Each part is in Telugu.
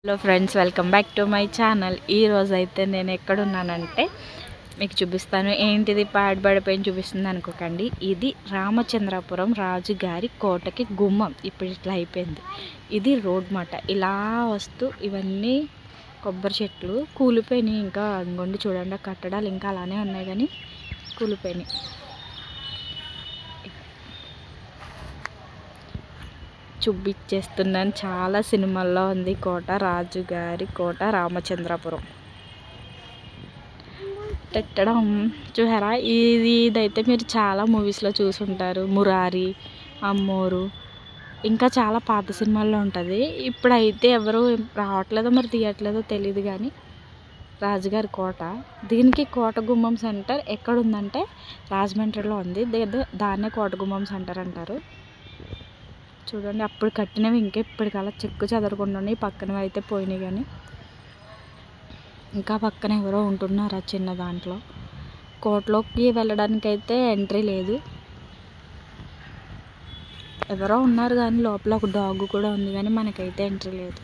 Hello friends, welcome back to my channel. ఈరోజు అయితే నేను ఎక్కడున్నానంటే మీకు చూపిస్తాను. ఏంటిది పాడుపడిపోయి చూపిస్తుంది అనుకోకండి. ఇది రామచంద్రపురం రాజుగారి కోటకి గుమ్మం. ఇప్పుడు ఇట్లా అయిపోయింది. ఇది రోడ్ మాట. ఇలా వస్తూ ఇవన్నీ కొబ్బరి చెట్లు కూలిపోయినాయి. ఇంకా ఇంకొండి చూడండి, కట్టడాలు ఇంకా అలానే ఉన్నాయి కానీ కూలిపోయినాయి. చూపించేస్తున్నాను. చాలా సినిమాల్లో ఉంది కోట. రాజుగారి కోట రామచంద్రపురం పెట్టడం చూసారా. ఇదైతే మీరు చాలా మూవీస్లో చూసుంటారు. మురారి, అమ్మోరు, ఇంకా చాలా పాత సినిమాల్లో ఉంటుంది. ఇప్పుడైతే ఎవరు రావట్లేదో మరి తీయట్లేదో తెలియదు కానీ రాజుగారి కోట. దీనికి కోట గుమ్మం సెంటర్ ఎక్కడుందంటే రాజమండ్రిలో ఉంది. దాన్నే కోట గుమ్మం సెంటర్ అంటారు. చూడండి, అప్పుడు కట్టినవి ఇంకా ఇప్పటికల్లా చెక్కు చెదరకుండా ఉన్నాయి. పక్కనవి అయితే పోయినాయి కానీ ఇంకా పక్కన ఎవరో ఉంటున్నారు ఆ చిన్న దాంట్లో. కోటలోకి వెళ్ళడానికి అయితే ఎంట్రీ లేదు. ఎవరో ఉన్నారు కానీ లోపల ఒక డాగ్ కూడా ఉంది కానీ మనకైతే ఎంట్రీ లేదు.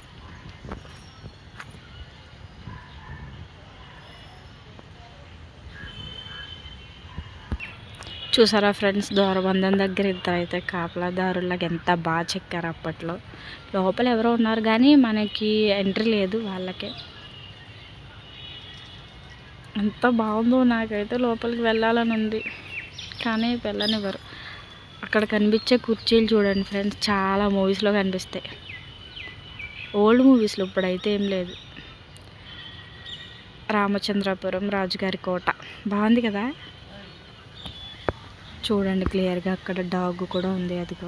చూసారా ఫ్రెండ్స్, దూరబంధం దగ్గర ఇద్దరు అయితే కాపలాదారులాగా ఎంత బాగా చెక్కారు అప్పట్లో. లోపల ఎవరో ఉన్నారు కానీ మనకి ఎంట్రీ లేదు వాళ్ళకే. ఎంత బాగుందో, నాకైతే లోపలికి వెళ్ళాలని ఉంది కానీ వెళ్ళనివ్వరు. అక్కడ కనిపించే కుర్చీలు చూడండి ఫ్రెండ్స్, చాలా మూవీస్లో కనిపిస్తాయి. ఓల్డ్ మూవీస్లో, ఇప్పుడైతే ఏం లేదు. రామచంద్రపురం రాజుగారి కోట బాగుంది కదా. చూడండి క్లియర్గా, అక్కడ డాగ్ కూడా ఉంది. అదిగో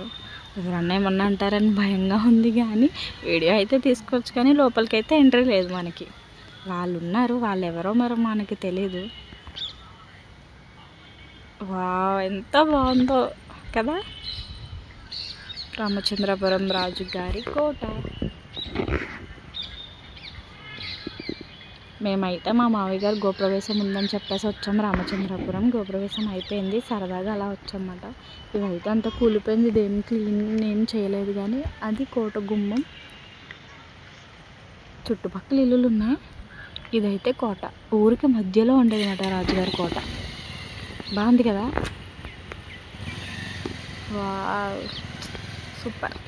ఎవరన్నా ఏమన్నా అంటారని భయంగా ఉంది కానీ వీడియో అయితే తీసుకోవచ్చు కానీ లోపలికి అయితే ఎంట్రీ లేదు మనకి. వాళ్ళు ఉన్నారు, వాళ్ళు ఎవరో మరి మనకి తెలీదు. వావ్, ఎంత బాగుందో కదా రామచంద్రపురం రాజుగారి కోట. మేమైతే మా మావయ్య గారు గృహప్రవేశం ఉందని చెప్పేసి వచ్చాము రామచంద్రపురం. గృహప్రవేశం అయిపోయింది, సరదాగా అలా వచ్చామన్నమాట. ఇదైతే అంతా కూలిపోయింది, ఇదేం క్లీన్ ఏం చేయలేదు కానీ అది కోట గుమ్మం. చుట్టుపక్కల ఇల్లులు ఉన్నాయి. ఇదైతే కోట, ఊరికి మధ్యలో ఉండేది అన్నమాట రాజుగారి కోట. బాగుంది కదా. Wow, super.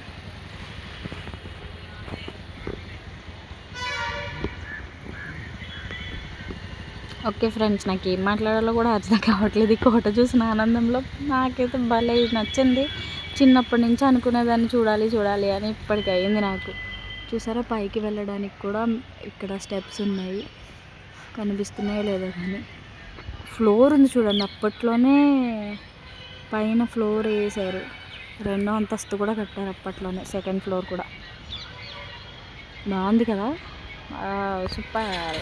ఓకే ఫ్రెండ్స్, నాకు ఏం మాట్లాడాలో కూడా అర్థం కావట్లేదు. ఈ కోట చూసిన ఆనందంలో నాకైతే భలే నచ్చింది. చిన్నప్పటి నుంచి అనుకునేదాన్ని చూడాలి అని ఇప్పటికి అయింది నాకు. చూసారా, పైకి వెళ్ళడానికి కూడా ఇక్కడ స్టెప్స్ ఉన్నాయి, కనిపిస్తున్నాయో లేదో కానీ. ఫ్లోర్ ఉంది చూడండి, అప్పట్లోనే పైన ఫ్లోర్ వేసారు. 2వ అంతస్తు కూడా కట్టారు అప్పట్లోనే, 2nd ఫ్లోర్ కూడా. బాగుంది కదా, సూపర్.